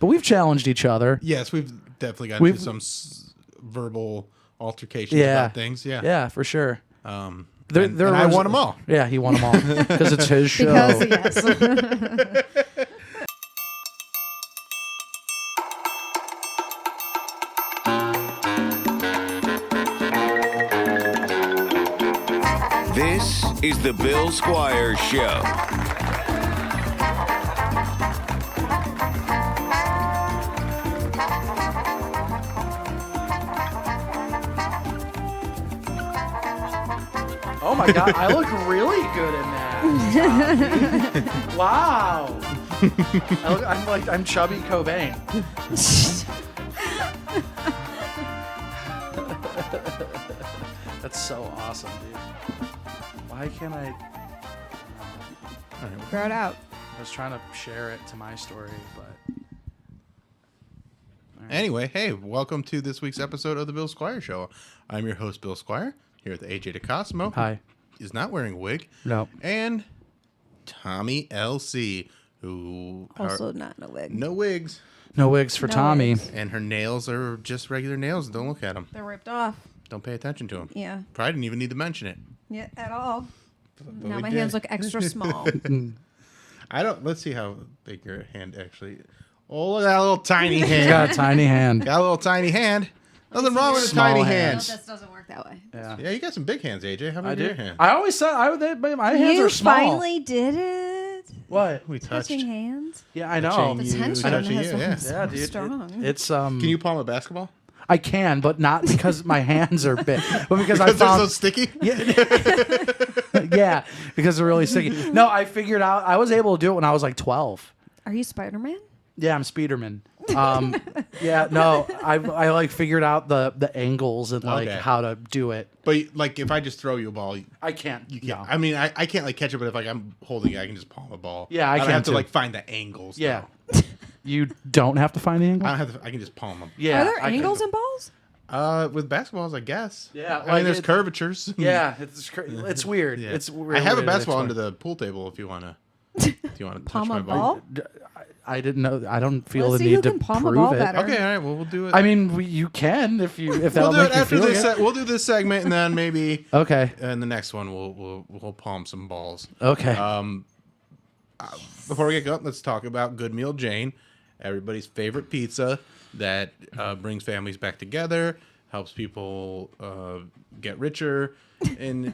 But we've challenged each other. Yes, we've definitely gotten into some verbal altercations about things. Yeah. Yeah, for sure. And I won them all. Yeah, he won them all. Because it's his show. Because, yes. This is the Bill Squire Show. Oh my God, I look really good in that. Wow. I'm Chubby Cobain. That's so awesome, dude. Why can't I? Throw it out. I was trying to share it to my story, but. Anyway, hey, welcome to this week's episode of the Bill Squire Show. I'm your host, Bill Squire, here at the A.J. DeCosmo. Hi. Is not wearing a wig. No. And Tommy L.C., who Also not in a wig. no wigs. No wigs for No Tommy. wigs. And her nails are just regular nails. Don't look at them. They're ripped off. Don't pay attention to them. Yeah. Probably didn't even need to mention it. Yeah, at all. But Now we my did. hands look extra small. Let's see how big your hand actually. Oh, look at that little tiny He's hand. got a tiny hand. Got a little tiny hand. Nothing wrong with a Small tiny hand. hand. No, this doesn't work that way. Yeah. Yeah, you got some big hands, AJ. How I big are your do. hands? I always said my hands You are small. finally did it. What? We touched. Touching hands. Yeah, I know. Touching The you, tension touching has you, been yeah. so Yeah, dude. strong. It's Can you palm a basketball? I can, but not because my hands are big, but because I Because they're so found sticky? yeah, because they're really sticky. No, I figured out I was able to do it when I was like 12. Are you Spider-Man? Yeah, I'm Speederman. Yeah, no, I like figured out the angles and like Okay. how to do it. But like, if I just throw you a ball, I can't. you can't. No. I mean, I can't like catch it, but if like I'm holding it, I can just palm a ball. Yeah, I don't can have to too. like find the angles. Yeah, though. you don't have to find the angle. I don't have to. I can just palm them. Yeah, Are there I can- angles in balls? With basketballs, I guess. Yeah, I like mean, there's it- curvatures. Yeah, it's weird. Yeah. It's I really have a weird. basketball It's under weird. the pool table if you wanna. Touch Palm my a ball? I didn't know. I don't feel Let's the see who need to can palm a prove ball it. better. Okay, all right. Well, we'll do it. I mean, you can if that'll we'll do make it you after feel this. good. We'll do this segment, and then maybe Okay. in the next one we'll palm some balls. Okay. Before we get going, let's talk about Good Meal Jane, everybody's favorite pizza that brings families back together, helps people get richer, and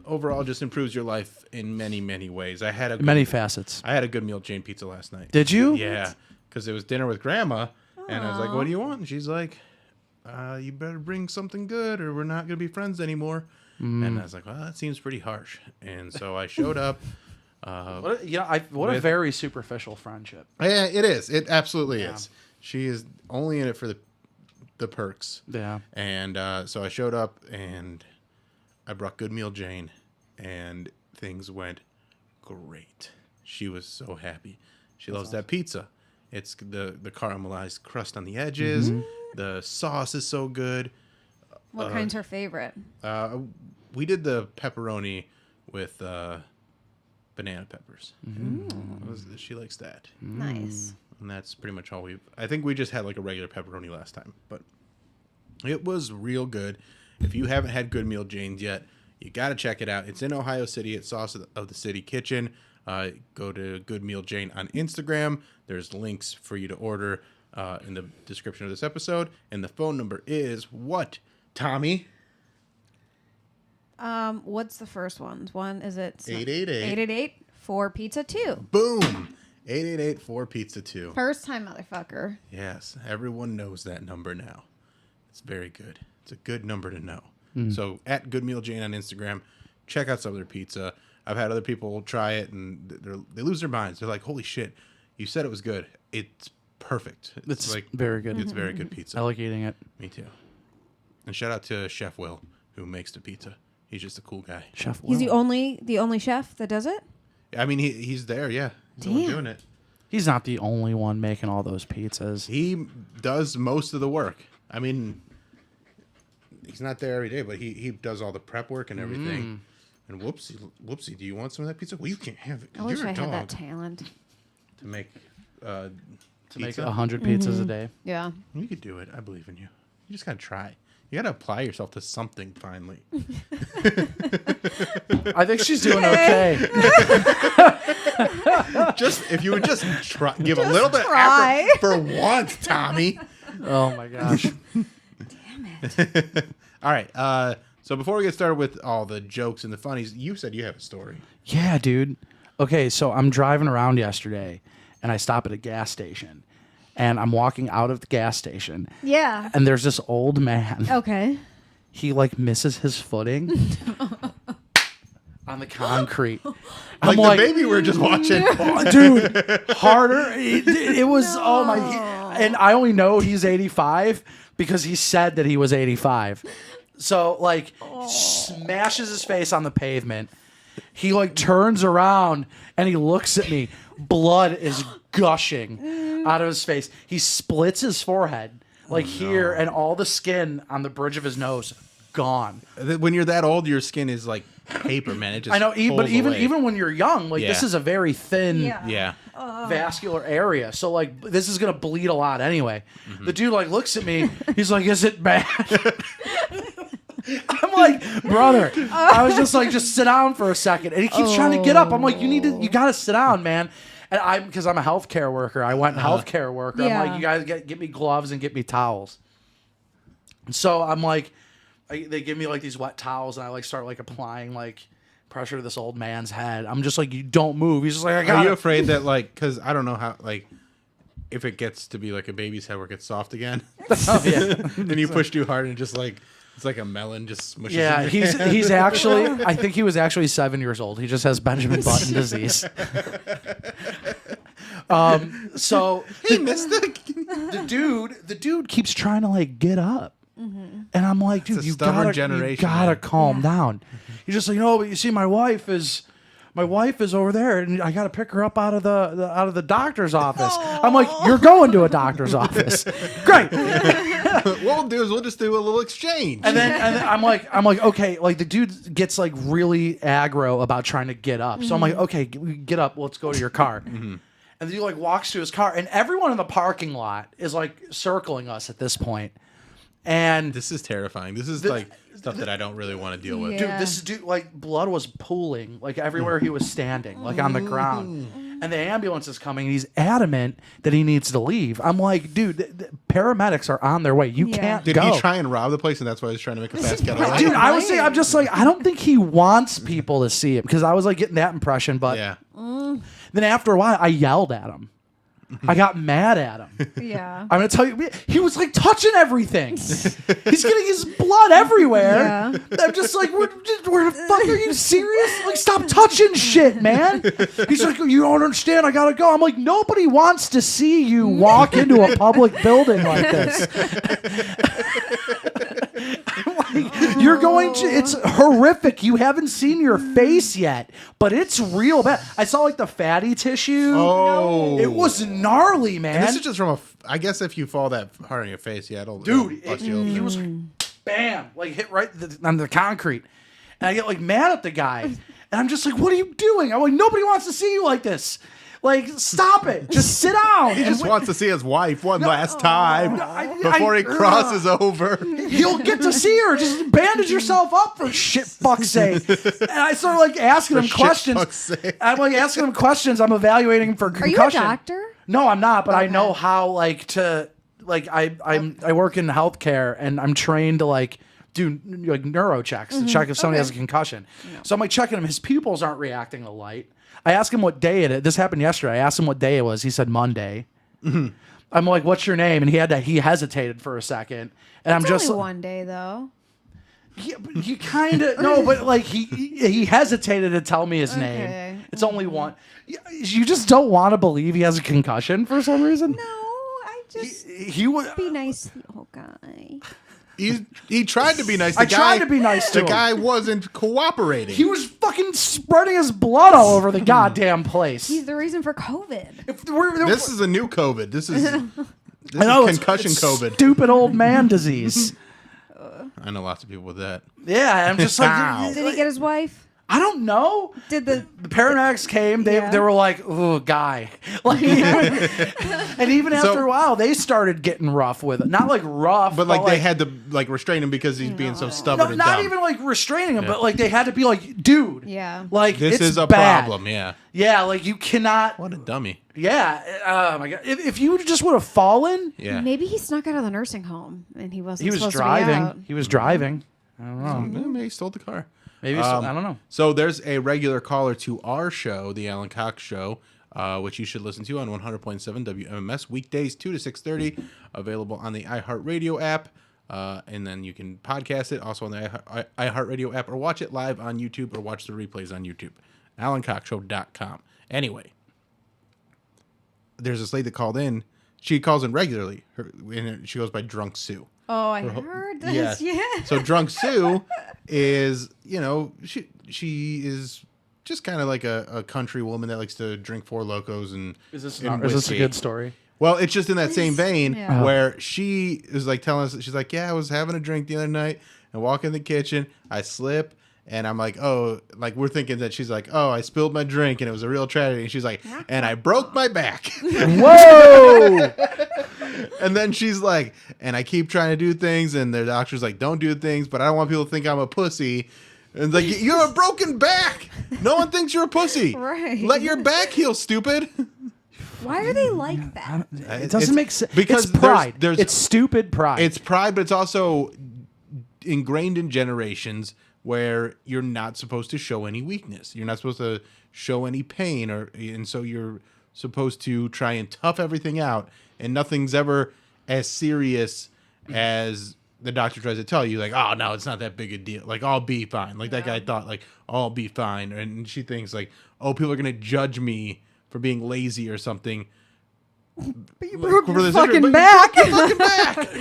overall just improves your life in many, many ways. Many facets. I had a Good Meal Jane pizza last night. Did you? Yeah, because it was dinner with Grandma, and I was like, "What do you want?" And she's like, "You better bring something good, or we're not gonna be friends anymore." And I was like, "Well, that seems pretty harsh." And so I showed up. What a very superficial friendship. Yeah, it is. It absolutely is. She is only in it for the perks. Yeah. And so I showed up and I brought Good Meal Jane, and things went great. She was so happy. She loves that pizza. It's the caramelized crust on the edges. Mm-hmm. The sauce is so good. What kind's her favorite? We did the pepperoni with banana peppers. She likes that. Nice. And that's pretty much all I think we just had like a regular pepperoni last time, but it was real good. If you haven't had Good Meal Jane's yet, you got to check it out. It's in Ohio City at Sauce of the City Kitchen. Go to Good Meal Jane on Instagram. There's links for you to order in the description of this episode. And the phone number is what, Tommy? What's the first one? Is it 888. 888-4-PIZZA-2. Boom! 888-4-PIZZA-2. First time motherfucker. Yes, everyone knows that number now. It's very good. It's a good number to know. So at Good Meal Jane on Instagram, check out some of their pizza. I've had other people try it and they lose their minds. They're like, "Holy shit! You said it was good. It's perfect. It's like very good. It's very good pizza." I like eating it. Me too. And shout out to Chef Will who makes the pizza. He's just a cool guy. Chef He's the Will. only chef that does it? I mean, he's there. Yeah, he's the one Damn. doing it. He's not the only one making all those pizzas. He does most of the work. I mean, he's not there every day, but he does all the prep work and everything. And whoopsie, do you want some of that pizza? Well, you can't have it. I wish You're I a had that dog. talent. To make to make Pizza? 100 pizzas a day. Yeah. You could do it. I believe in you. You just gotta try. You gotta apply yourself to something finally. I think she's doing okay. Just if you would just try, give a little bit of try. effort for once, Tommy. Oh my gosh. Damn it. All right. So before we get started with all the jokes and the funnies, you said you have a story. Yeah, dude. Okay, so I'm driving around yesterday, and I stop at a gas station, and I'm walking out of the gas station, Yeah. and there's this old man. Okay. He like misses his footing on the concrete. Like the baby we were just watching. Oh, dude, harder. It was oh my, and I only know he's 85 because he said that he was 85. So like smashes his face on the pavement. He like turns around and he looks at me. Blood is gushing out of his face. He splits his forehead like here, and all the skin on the bridge of his nose gone. When you're that old, your skin is like paper, man. It just I know, but pulls away. even when you're young, like this Yeah. is a very thin. Yeah. Vascular area, so like this is gonna bleed a lot anyway. Mm-hmm. The dude like looks at me, he's like, is it bad? I'm like, brother, I was just like, just sit down for a second, and he keeps trying to get up. I'm like, you gotta sit down, man. And because I'm a healthcare worker, I went healthcare worker. Yeah. I'm like, you guys get me gloves and get me towels. And so I'm like, they give me like these wet towels, and I like start like applying like pressure to this old man's head. I'm just like, you don't move. He's just like, I got Are you it. afraid that like, because I don't know how like, if it gets to be like a baby's head where it gets soft again, Oh, yeah. then you push too hard and just like it's like a melon just smushes. Yeah, in your hand. he's actually, I think he was actually 7 years old. He just has Benjamin Button disease. So He missed the dude keeps trying to like get up, and I'm like, dude, a you stubborn gotta generation, gotta man. calm down. He's just like, no, but you see, my wife is over there, and I gotta pick her up out of the doctor's office. I'm like, you're going to a doctor's office, great. What we'll do is we'll just do a little exchange. And then I'm like, okay, like the dude gets like really aggro about trying to get up. So I'm like, okay, get up, let's go to your car. And the dude like walks to his car, and everyone in the parking lot is like circling us at this point. And This is terrifying. This is like stuff that I don't really want to deal with. Yeah. dude, dude, like blood was pooling like everywhere he was standing, like on the ground. And the ambulance is coming. And he's adamant that he needs to leave. I'm like, dude, the paramedics are on their way. You Yeah. can't Did go. he try and rob the place, and that's why he was trying to make a fast getaway? Dude, I was saying, I'm just like, I don't think he wants people to see him, because I was like getting that impression. But Yeah. then after a while, I yelled at him. I got mad at him. Yeah. I'm gonna tell you, he was like touching everything. He's getting his blood everywhere. Yeah. I'm just like, where the fuck are you serious? Like, stop touching shit, man. He's like, you don't understand. I gotta go. I'm like, nobody wants to see you walk into a public building like this. You're going to, it's horrific. You haven't seen your face yet, but it's real bad. I saw like the fatty tissue. Oh. It was gnarly, man. And this is just from I guess if you fall that hard on your face, yeah, it'll Dude, bust you he open. was bam, like hit right on the concrete. And I get like mad at the guy. And I'm just like, what are you doing? I'm like, nobody wants to see you like this. Like, stop it. Just sit down. He just wants to see his wife one last time before he crosses over. You'll get to see her. Just bandage yourself up, for shit fuck's sake. And I started like asking him shit questions. fuck's sake. I'm like asking him questions. I'm evaluating him for Are you a concussion. doctor? No, I'm not, but I Okay. know how like to like I work in healthcare, and I'm trained to like do like neuro checks to check if somebody has a concussion. So I'm like checking him. His pupils aren't reacting to light. I asked him what day it is. This happened yesterday. I asked him what day it was. He said Monday. I'm like, what's your name? And he hesitated for a second. And I'm It's just only one day though. yeah, but you kind of no, but like he hesitated to tell me his Okay. name. It's only one. You just don't want to believe he has a concussion for some reason. No, I just He would. be nice. Oh, guy. He tried to be nice. I tried to be nice to The him. guy wasn't cooperating. He was fucking spreading his blood all over the goddamn place. He's the reason for COVID. This is a new COVID. This is know, concussion it's COVID. stupid old man disease. I know lots of people with that. Yeah, I'm just like, Ow. Did he get his wife? I don't know. Did the paramedics came. They were like, "Oh, guy," like, and even after a while, they started getting rough with it. Not like rough, but like they had to like restrain him because he's being so stubborn. No, and not dumb. even like restraining him, but like they had to be like, "Dude, like this it's is a bad. problem." Yeah, yeah, like you cannot. What a dummy. Yeah, oh my god! If you just would have fallen, maybe he snuck out of the nursing home and he wasn't. he was supposed driving. To be out. He was driving. I don't know. Maybe he stole the car. Maybe I don't know. So there's a regular caller to our show, the Alan Cox Show, which you should listen to on 100.7 WMMS weekdays 2 to 6:30, available on the iHeartRadio app, and then you can podcast it also on the iHeartRadio app, or watch it live on YouTube, or watch the replays on YouTube. AlanCoxShow.com. Anyway, there's this lady that called in. She calls in regularly. She goes by Drunk Sue. Oh, I heard this. Yeah. So Drunk Sue is, she is just kind of like a country woman that likes to drink Four Locos and Is this whiskey. a good story? Well, it's just in that same vein Yeah. where she is like telling us, she's like, yeah, I was having a drink the other night and walk in the kitchen, I slip. And I'm like, oh, like we're thinking that she's like, oh, I spilled my drink and it was a real tragedy. And she's like, and I broke my back. Whoa! And then she's like, and I keep trying to do things, and the doctor's like, don't do things, but I don't want people to think I'm a pussy. And like, you have a broken back. No one thinks you're a pussy. Right. Let your back heal, stupid. Why are they like that? It doesn't make sense because it's pride. there's it's stupid pride. It's pride, but it's also ingrained in generations where you're not supposed to show any weakness. You're not supposed to show any pain, and so you're supposed to try and tough everything out, and nothing's ever as serious as the doctor tries to tell you. Like, oh no, it's not that big a deal. Like, I'll be fine. Like that guy thought, like, I'll be fine, and she thinks like, oh, people are gonna judge me for being lazy or something. But you broke your fucking back.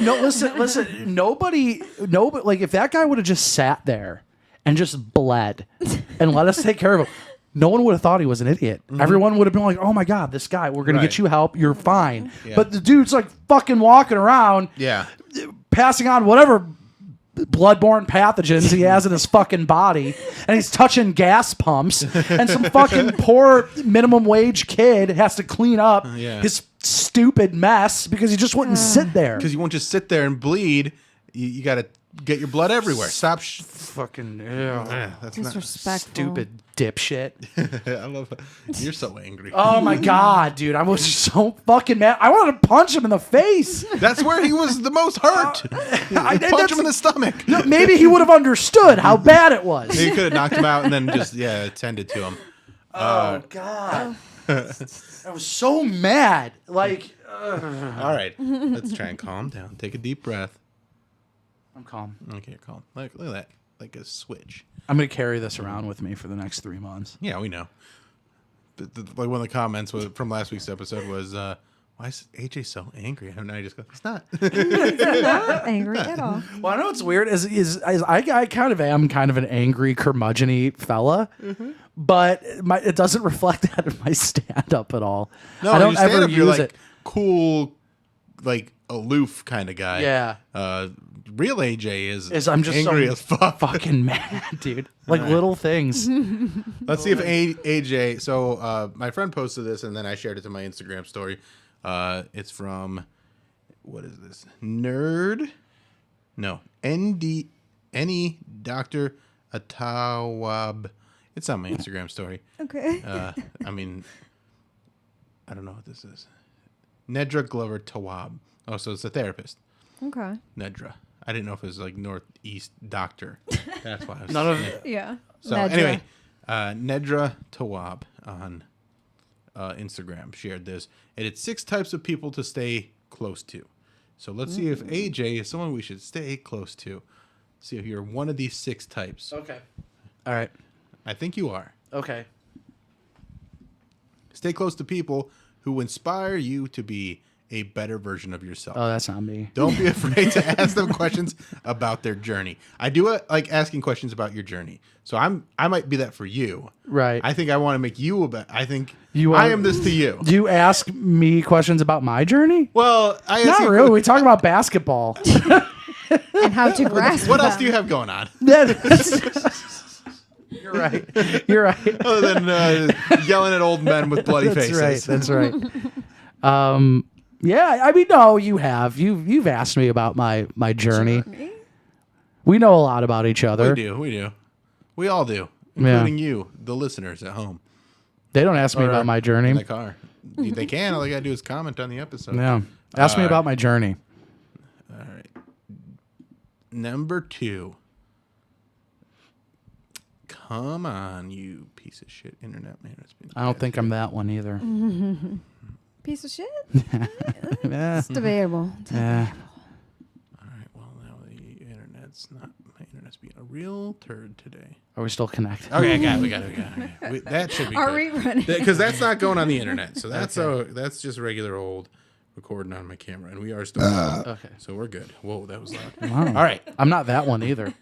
No, listen. Nobody. Like, if that guy would have just sat there and just bled and let us take care of him, no one would have thought he was an idiot. Mm-hmm. Everyone would have been like, oh my God, this guy, we're going to get you help. You're fine. Yeah. But the dude's like fucking walking around, passing on whatever bloodborne pathogens he has in his fucking body, and he's touching gas pumps, and some fucking poor minimum wage kid has to clean up his stupid mess because he just wouldn't sit there. Because you won't just sit there and bleed. You got to get your blood everywhere. Stop. Fucking that's not Disrespectful. stupid dipshit. I love it. You're so angry. Oh my God, dude. I was so fucking mad. I wanted to punch him in the face. That's where he was the most hurt. Punch him in the stomach. No, maybe he would have understood how bad it was. You could have knocked him out and then just, attended to him. Oh, God. I was so mad. Like, All right. Let's try and calm down. Take a deep breath. I'm calm. Okay, you're calm. Look at that. Like a switch. I'm going to carry this around with me for the next 3 months. Yeah, we know. But like one of the comments from last week's episode was, why is AJ so angry? And I just go, he's not. Not angry at all. Well, I know what's weird is I kind of am kind of an angry curmudgeon-y fella, but it doesn't reflect that in my stand-up at all. No, I don't ever you're use like it. Cool, like aloof kind of guy. Yeah. Real AJ is I'm just angry so as fuck. fucking mad, dude. Like little things. Let's see if AJ. So my friend posted this, and then I shared it to my Instagram story. It's from, what is this? Nerd? No. Any Dr. Atawab. It's on my Instagram story. Okay. I mean, I don't know what this is. Nedra Glover Tawab. Oh, so it's a therapist. Okay. Nedra. I didn't know if it was like Northeast Doctor. That's why I was None of Yeah. So Nedra. anyway, Nedra Tawab on Instagram shared this, and it's 6 types of people to stay close to. So let's see if AJ is someone we should stay close to. See if you're one of these 6 types. Okay. All right. I think you are. Okay. Stay close to people who inspire you to be a better version of yourself. Oh, that's not me. Don't be afraid to ask them questions about their journey. I do like asking questions about your journey. So I might be that for you. Right. I think I want to make you I think You I are- am this to you. Do you ask me questions about my journey? Well, I ask Not you, really. We talk about basketball. And how to grasp What else them. do you have going on? That's- You're right. You're right. Other than yelling at old men with bloody That's faces. right. That's right. Yeah, I mean, no, you have. You've asked me about my journey. We know a lot about each other. We do. We all do, including you, the listeners at home. They don't ask me about my journey. In the car. They can. All they got to do is comment on the episode. Yeah. Ask me about my journey. All right. Number 2. Come on, you piece of shit internet man. I don't think I'm that one either. Piece of shit? Yeah. It's debatable. Yeah. All right. Well, now the internet's not. My internet's being a real turd today. Are we still connected? Okay, we got it. Okay. That should be Are good. we running? Because that's not going on the internet. So that's just regular old recording on my camera, and we are still Okay. So we're good. Whoa, that was loud. Wow. All right. I'm not that one either.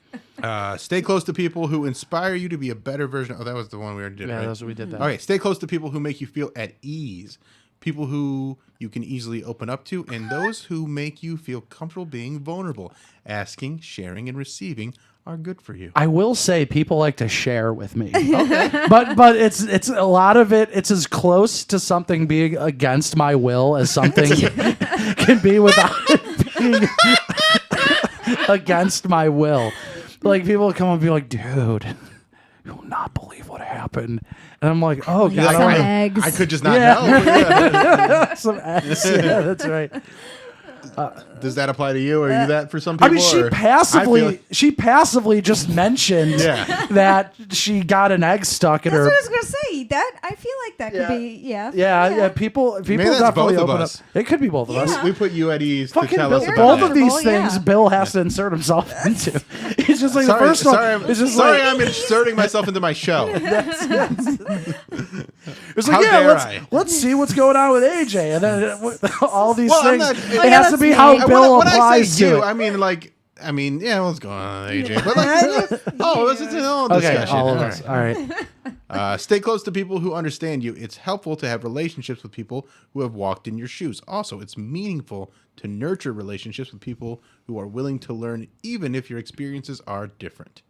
Stay close to people who inspire you to be a better version. Oh, that was the one we already did. Yeah, right? that's what we did. That. Okay, stay close to people who make you feel at ease, people who you can easily open up to, and those who make you feel comfortable being vulnerable. Asking, sharing, and receiving are good for you. I will say people like to share with me. Okay. But it's a lot of it. It's as close to something being against my will as something can be without it being against my will. Like people come and be like, dude, you will not believe what happened. And I'm like, oh Like God, some I eggs. I could just not Yeah. know. some ass. Yeah, that's right. Does that apply to you? Are you that for some people? I mean, or- I feel- she passively just mentioned Yeah. that she got an egg stuck in That's her. what I was gonna say. That I feel like that could be Yeah. People Maybe that's definitely both of open us. up. It could be both of us. Yeah. we put you at ease Fucking to tell Bill, us about both it. of these Vulnerable, things yeah. Bill has to insert himself into. He's just like Sorry, the first sorry, one. It's just sorry like, I'm inserting myself into my show. it's How like yeah, dare I? let's see what's going on with AJ, and then all these Well, I'm things. not- It has to be how me. Bill when I applies say to you, it. I mean, yeah, what's going on, AJ? But like, this is an old Okay, discussion. all of All us. right. All right. Stay close to people who understand you. It's helpful to have relationships with people who have walked in your shoes. Also, it's meaningful to nurture relationships with people who are willing to learn, even if your experiences are different.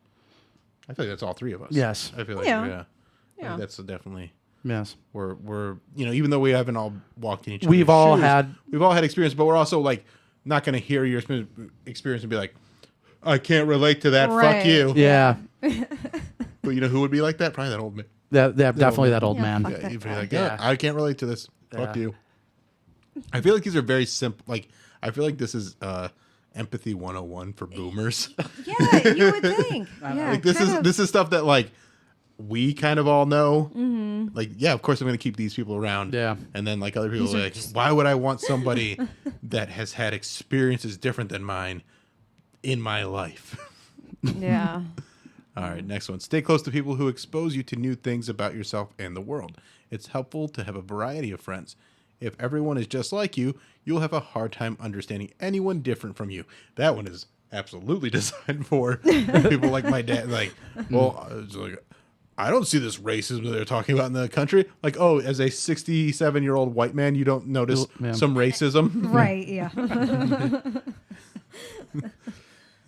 I feel like that's all three of us. Yes. I feel like Yeah. I think that's definitely Yes. we're even though we haven't all walked in each other's We've all shoes, had- we've all had experience, but we're also like not going to hear your experience and be like, I can't relate to that. Fuck Right. you. Yeah. But you know who would be like that? Probably that old man. That definitely that old Yeah, man. fuck Yeah, that you'd be guy. like, Yeah. I can't relate to this. Fuck Yeah. you. I feel like these are very simple. Like, I feel like this is empathy 101 for boomers. Yeah, you would think. Yeah, Like this is stuff that like we kind of all know. Mm-hmm. Like, yeah, of course I'm going to keep these people around. Yeah. And then like other people are like, why would I want somebody that has had experiences different than mine in my life? Yeah. All right, next one. Stay close to people who expose you to new things about yourself and the world. It's helpful to have a variety of friends. If everyone is just like you, you'll have a hard time understanding anyone different from you. That one is absolutely designed for people like my dad. Like, well, it's like, I don't see this racism that they're talking about in the country. Like, oh, as a 67-year-old white man, you don't notice Yeah. some racism. Right. Yeah.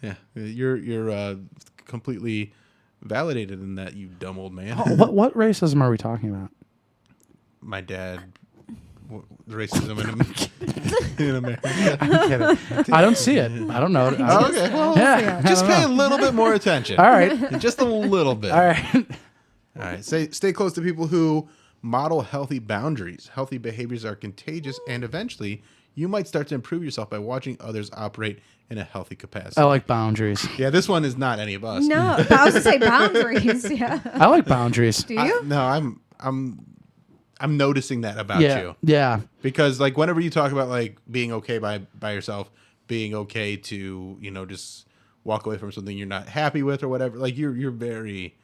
Yeah, you're completely validated in that, you dumb old man. What racism are we talking about? My dad, the racism in America. I'm kidding. I don't see it. I don't know. Oh, okay, well, Yeah. just pay a little bit more attention. All right. Just a little bit. All right. All right. Stay close to people who model healthy boundaries. Healthy behaviors are contagious, and eventually you might start to improve yourself by watching others operate in a healthy capacity. I like boundaries. Yeah, this one is not any of us. No, but I was gonna say boundaries. Yeah. I like boundaries. Do you? No, I'm noticing that about Yeah. you. Yeah. Because like whenever you talk about like being okay by yourself, being okay to, just walk away from something you're not happy with or whatever, like you're very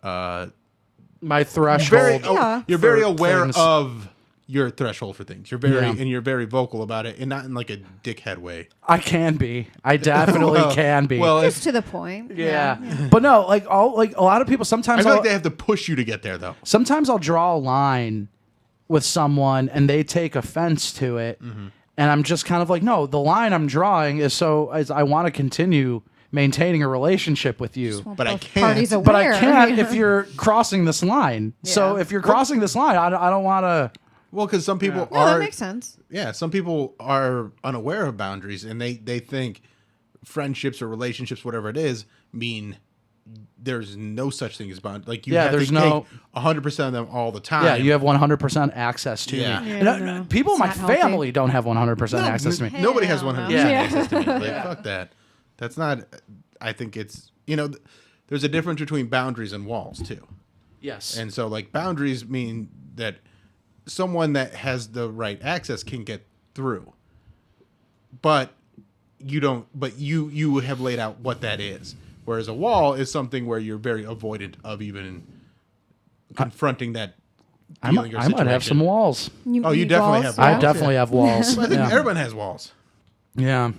My threshold. Yeah. you're very for aware things. of your threshold for things. You're very Yeah. and you're very vocal about it, and not in like a dickhead way. I can be. I definitely can be. Well, Just to the point. yeah. But no, like a lot of people I sometimes feel I'll, like they have to push you to get there though. sometimes I'll draw a line with someone and they take offense to it. Mm-hmm. And I'm just kind of like, no, the line I'm drawing is I want to continue maintaining a relationship with you. But I Both can't. parties But I aware. can't if you're crossing this line. So Yeah. if you're crossing this line, I don't want to. Well, because some people No, that are. makes sense. Yeah, some people are unaware of boundaries, and they think friendships or relationships, whatever it is, mean there's no such thing as boundaries. Like you Yeah, have there's to no- take 100% of them all the time. Yeah, you have 100% access to Yeah. me. Yeah, And, no. people in my It's not healthy. family don't have 100% access to me. Nobody has Hell 100% no. Yeah. access to me. Like, fuck that. That's not. I think it's there's a difference between boundaries and walls too. Yes. And so, like, boundaries mean that someone that has the right access can get through, but you don't. But you have laid out what that is. Whereas a wall is something where you're very avoidant of even confronting that I feeling might, or I might have situation. some walls. Oh, you need definitely walls? have I walls. definitely have walls. I think Yeah. everyone has walls. Yeah.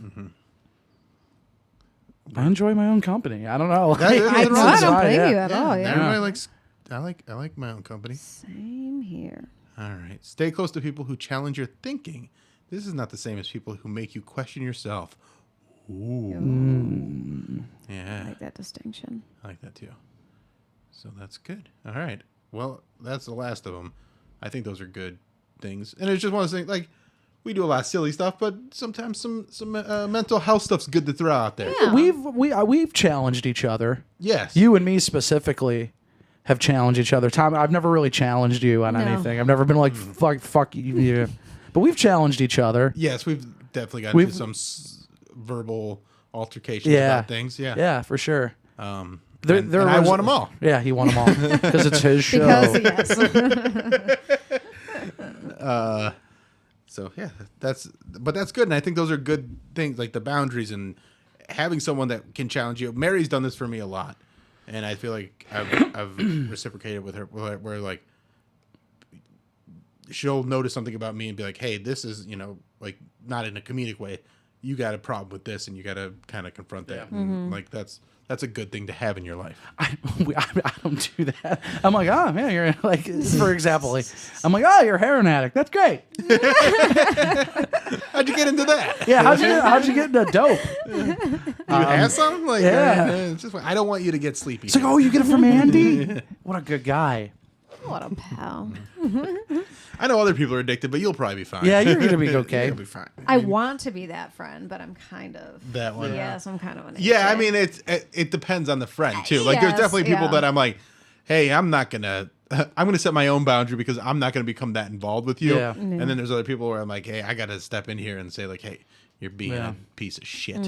I enjoy my own company. I don't know. There's I, nothing no, wrong I with don't that. blame Yeah. you at all. Yeah. Everybody likes. I like my own company. Same here. All right. Stay close to people who challenge your thinking. This is not the same as people who make you question yourself. Ooh. I Yeah, like that distinction. I like that too. So that's good. All right. Well, that's the last of them. I think those are good things. And it's just one of those things, like, we do a lot of silly stuff, but sometimes some mental health stuff's good to throw out there. Yeah. We've challenged each other. Yes. You and me specifically have challenged each other. Tom, I've never really challenged you on No. anything. I've never been like fuck you. But we've challenged each other. Yes, we've definitely gotten into some verbal altercations Yeah. about things. Yeah. Yeah, for sure. And was- I won them all. Yeah, he won them all because it's his show. Because yes. So yeah, that's good, and I think those are good things, like the boundaries and having someone that can challenge you. Mary's done this for me a lot, and I feel like I've reciprocated with her, where like she'll notice something about me and be like, "Hey, this is like not in a comedic way. You got a problem with this, and you got to kind of confront that." And, like that's a good thing to have in your life. I don't do that. I'm like, oh man, you're like, for example, like, I'm like, oh, you're a heroin addict. That's great. How'd you get into that? Yeah, how'd you get into dope? You have some? Like, yeah. it's just, I don't want you to get sleepy. It's like, oh, you get it from Andy? What a good guy. What a pal. I know other people are addicted, but you'll probably be fine. Yeah, you're gonna be okay. You'll be fine. I want to be that friend, but I'm kind of That one. Yes, I'm kind of an Yeah, I AJ. mean it depends on the friend too. Like there's Yes, definitely people yeah. that I'm like, hey, I'm gonna set my own boundary because I'm not gonna become that involved with you. Yeah. And then there's other people where I'm like, hey, I gotta step in here and say like, hey, you're being Yeah. a piece of shit.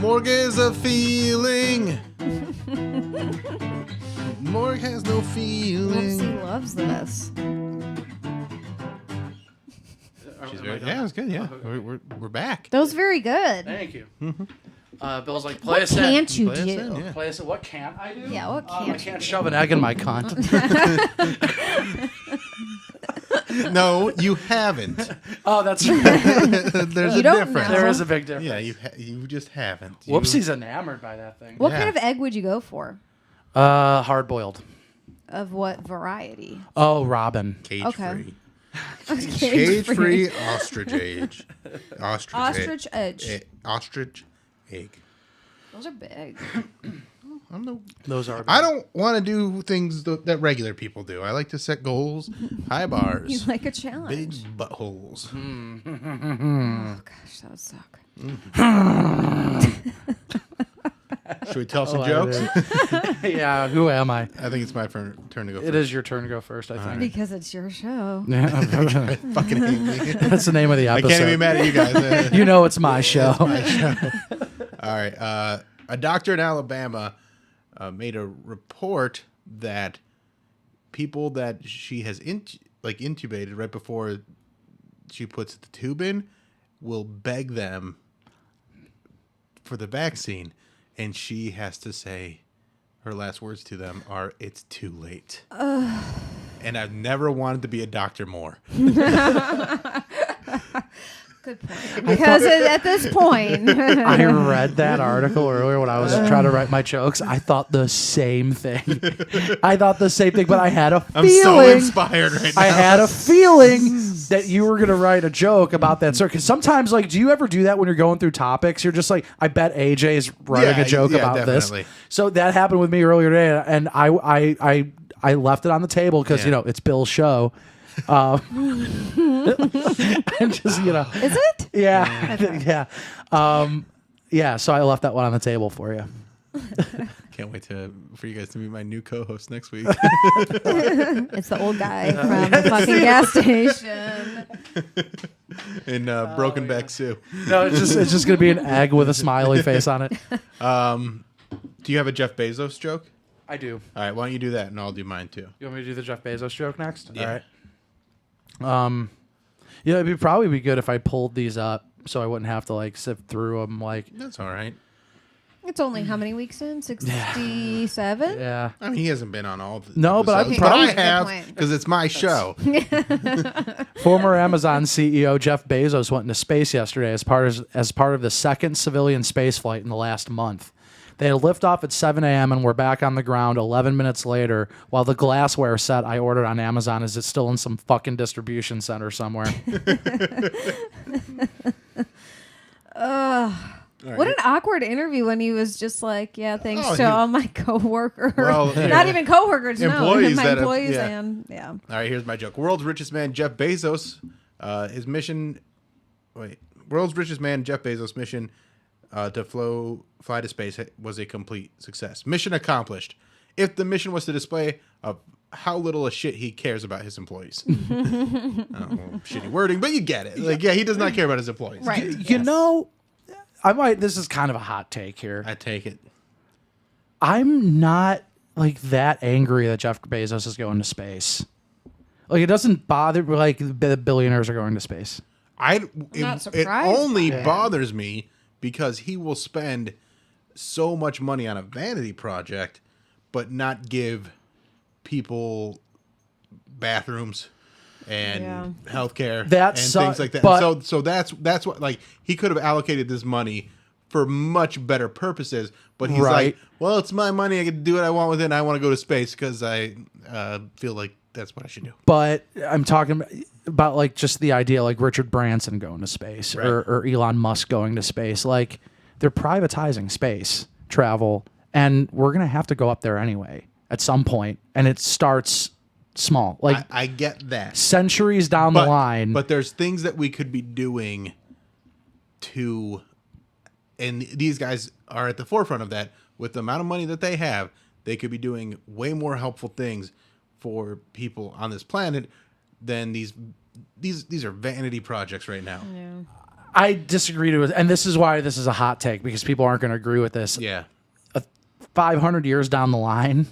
Morgue is a feeling. Morgue has no feeling. Whoopsie loves this. She's very, yeah, it was good. Yeah, we're back. That was very good. Thank you. Bill's like, play What us in. can't you Play us do? in, yeah. Play us in. What can't I do? Yeah, what I can't can't shove an egg in my cunt. No, you haven't. Oh, that's right. There's You a don't difference. know. There is a big difference. Yeah, you just haven't. You- Whoopsie's enamored by that thing. What Yeah. kind of egg would you go for? Hard boiled. Of what variety? Oh, Robin. Cage Okay. free. Cage free ostrich egg. Ostrich edge. Ostrich egg. Those are big. Those are. I don't want to do things that regular people do. I like to set goals, high You bars, like a big challenge. buttholes. Oh gosh, that would suck. Should we tell some jokes? Yeah, who am I? I think it's my turn to go first. It is your turn to go first, I think. Because it's your show. Yeah. Fucking hate me. That's the name of the I episode. can't even be mad at you guys. You know it's my show. All right. A doctor in Alabama made a report that people that she has intubated right before she puts the tube in will beg them for the vaccine, and she has to say her last words to them are, "It's too late." And I've never wanted to be a doctor more. Good point. Because at this point, I read that article earlier when I was trying to write my jokes. I thought the same thing. But I had a feeling. I'm so inspired right now. I had a feeling that you were going to write a joke about that. Because sometimes, like, do you ever do that when you're going through topics? You're just like, I bet AJ is writing a joke about definitely. this. So that happened with me earlier today, and I left it on the table because, it's Bill's show. And just, is it? Yeah. Yeah. So I left that one on the table for you. Can't wait for you guys to meet my new co-host next week. It's the old guy from the fucking gas station. And Broken Back Sue. No, it's just gonna be an egg with a smiley face on it. Do you have a Jeff Bezos joke? I do. All right, why don't you do that and I'll do mine too. You want me to do the Jeff Bezos joke next? Yeah. All right. It'd probably be good if I pulled these up so I wouldn't have to like sift through them. Like, That's all right. It's only how many weeks in? 67? yeah. I mean, he hasn't been on all of the No, but episodes, I probably- I have Good point. because it's my show. Former Amazon CEO Jeff Bezos went into space yesterday as part of the second civilian space flight in the last month. They had liftoff at 7 a.m. and were back on the ground 11 minutes later, while the glassware set I ordered on Amazon is still in some fucking distribution center somewhere. What an awkward interview when he was just like, yeah, thanks Oh, to all my coworkers. Well, Not even coworkers, Employees my that have- employees yeah. and, yeah. All right, here's my joke. World's richest man, Jeff Bezos, World's richest man, Jeff Bezos' mission to fly to space was a complete success. Mission accomplished. If the mission was to display how little a shit he cares about his employees. Shitty wording, but you get it. Like, yeah, he does not care about his employees. Right. You know, this is kind of a hot take here. I take it. I'm not like that angry that Jeff Bezos is going to space. Like, it doesn't bother like the billionaires are going to space. not It surprised only by it. bothers me because he will spend so much money on a vanity project, but not give people bathrooms and healthcare and things like that. but- So that's what, like, he could have allocated this money for much better purposes, but he's Right. like, well, it's my money. I can do what I want with it. And I want to go to space because I feel like that's what I should do. But I'm talking about like just the idea, like Richard Branson going to space or Elon Musk going to space. Like, they're privatizing space travel, and we're gonna have to go up there anyway at some point, and it starts small. Like, I get that. centuries down the line. But there's things that we could be doing and these guys are at the forefront of that. With the amount of money that they have, they could be doing way more helpful things for people on this planet than these are vanity projects right now. Yeah. I disagree with, and this is why this is a hot take, because people aren't going to agree with this. Yeah. 500 years down the line,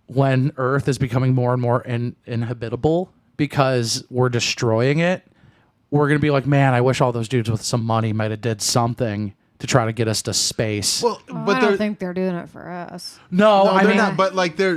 when Earth is becoming more and more inhabitable because we're destroying it, we're going to be like, man, I wish all those dudes with some money might have did something to try to get us to space. Well, I don't think they're doing it for us. no, no, I they're mean, not. But like, there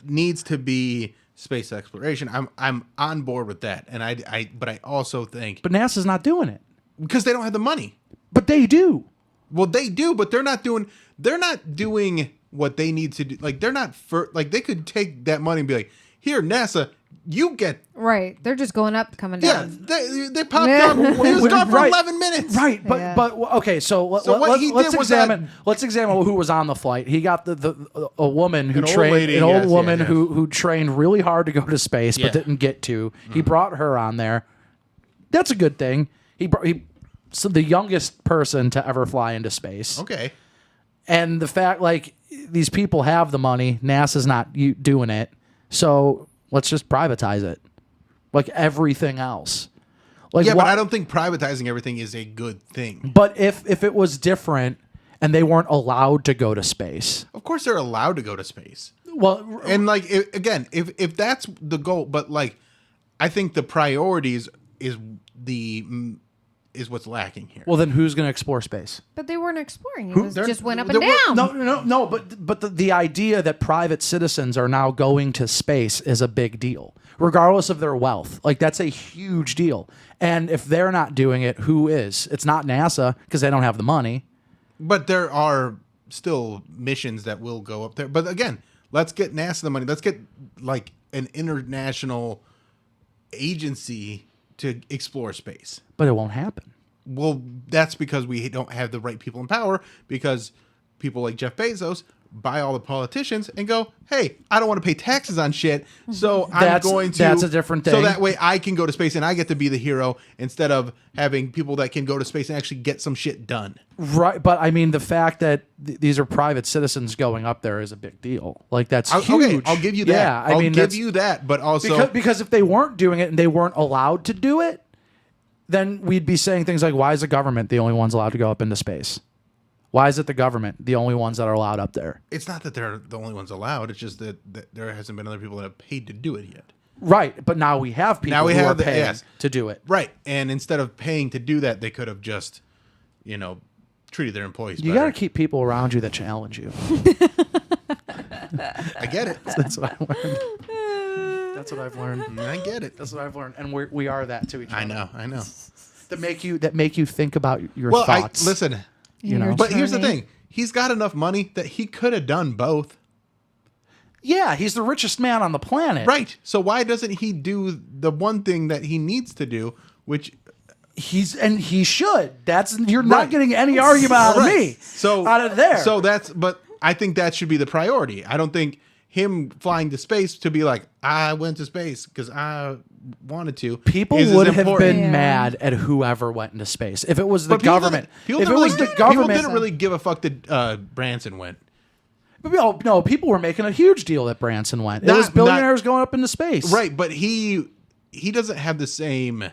needs to be space exploration. I'm on board with that, and but I also think, but NASA's not doing it. because they don't have the money. But they do. Well, they do, but they're not doing what they need to do. Like, they're not like, they could take that money and be like, here, NASA, you get. Right. They're just going up, coming Yeah, down. they popped up. It was gone for Right. 11 minutes. Right, but Yeah. okay. So, what he let's did was examine. Let's examine who was on the flight. He got a woman who An old trained lady, an old yes, woman yes. who trained really hard to go to space Yeah. but didn't get to. He brought her on there. That's a good thing. So the youngest person to ever fly into space. Okay. And the fact, like, these people have the money, NASA's not doing it, so let's just privatize it, like everything else. Like, Yeah, but I don't think privatizing everything is a good thing. But if it was different and they weren't allowed to go to space, Of course, they're allowed to go to space. well, And like, if that's the goal, but like, I think the priorities is is what's lacking here. Well, then who's going to explore space? But they weren't exploring. It just went up and there were- down. No. But the idea that private citizens are now going to space is a big deal, regardless of their wealth. Like, that's a huge deal. And if they're not doing it, who is? It's not NASA because they don't have the money. But there are still missions that will go up there. But again, let's get NASA the money. Let's get like an international agency to explore space. But it won't happen. Well, that's because we don't have the right people in power, because people like Jeff Bezos buy all the politicians and go, hey, I don't want to pay taxes on shit, so That's a different thing. So that way I can go to space and I get to be the hero instead of having people that can go to space and actually get some shit done. Right, but I mean, the fact that these are private citizens going up there is a big deal. Like, that's huge. Okay, I'll give you that. Yeah, I'll give you that, but also... Because if they weren't doing it and they weren't allowed to do it, then we'd be saying things like, why is the government the only ones allowed to go up into space? Why is it the government the only ones that are allowed up there? It's not that they're the only ones allowed. It's just that there hasn't been other people that have paid to do it yet. Right, but now we have people who are paying to do it. Right, and instead of paying to do that, they could have just, treated their employees You better. got to keep people around you that challenge you. I get it. That's what I learned. That's what I've learned. I get it. That's what I've learned, and we are that to each other. I know. That make you think about your Well, thoughts. listen, you know. but here's the journey. thing: he's got enough money that he could have done both. Yeah, he's the richest man on the planet. Right. So why doesn't he do the one thing that he needs to do, which He should. You're Right. not getting any argument out of Right. me. So out of there. So but I think that should be the priority. I don't think him flying to space to be like, I went to space because I wanted to. People is as would have important. been Yeah. mad at whoever went into space. If it was the But people government. People If it didn't was really, the government. people didn't really give a fuck that Branson went. No, people were making a huge deal that Branson went. It Not- was billionaires going up into space. Right, but he doesn't have the same,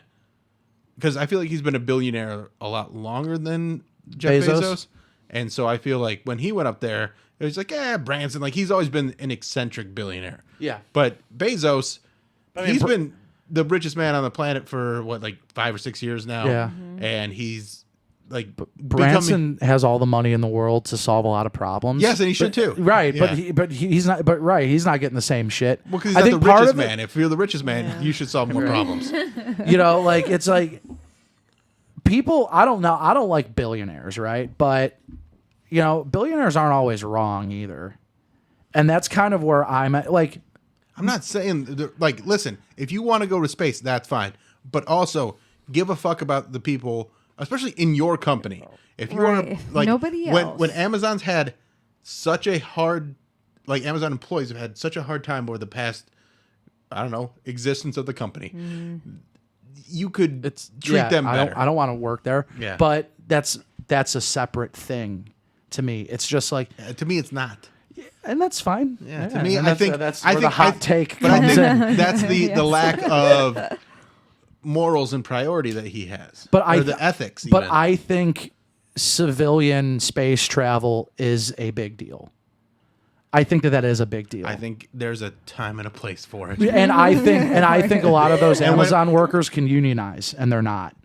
because I feel like he's been a billionaire a lot longer than Jeff Bezos. And so I feel like when he went up there, it was like, Branson, like he's always been an eccentric billionaire. Yeah. But Bezos, I mean, he's been the richest man on the planet for what, like 5 or 6 years now. Yeah. And he's like Branson has all the money in the world to solve a lot of problems. Yes, and he should too. Right, Yeah. but he's not. But right, he's not getting the same shit. Well, because he's I not think the part richest of it- man. If you're the richest man, you should solve more problems. Like it's like people. I don't know. I don't like billionaires, right? But billionaires aren't always wrong either, and that's kind of where I'm at. Like, I'm not saying, like, listen, if you want to go to space, that's fine. But also, give a fuck about the people, especially in your company. If you want Right. to, like, Nobody when else. Amazon's had such a hard, like, Amazon employees have had such a hard time over the past, I don't know, existence of the company. You could treat them better. I don't want to work there. Yeah. But that's a separate thing to me. It's just like, To me, it's not. and that's fine. Yeah, to me, and I that's, think that's I where think the hot take but I comes think in. that's the lack of morals and priority that he has, or the ethics. But even. I think civilian space travel is a big deal. I think that is a big deal. I think there's a time and a place for it. and I think a lot of those And when- Amazon workers can unionize, and they're not.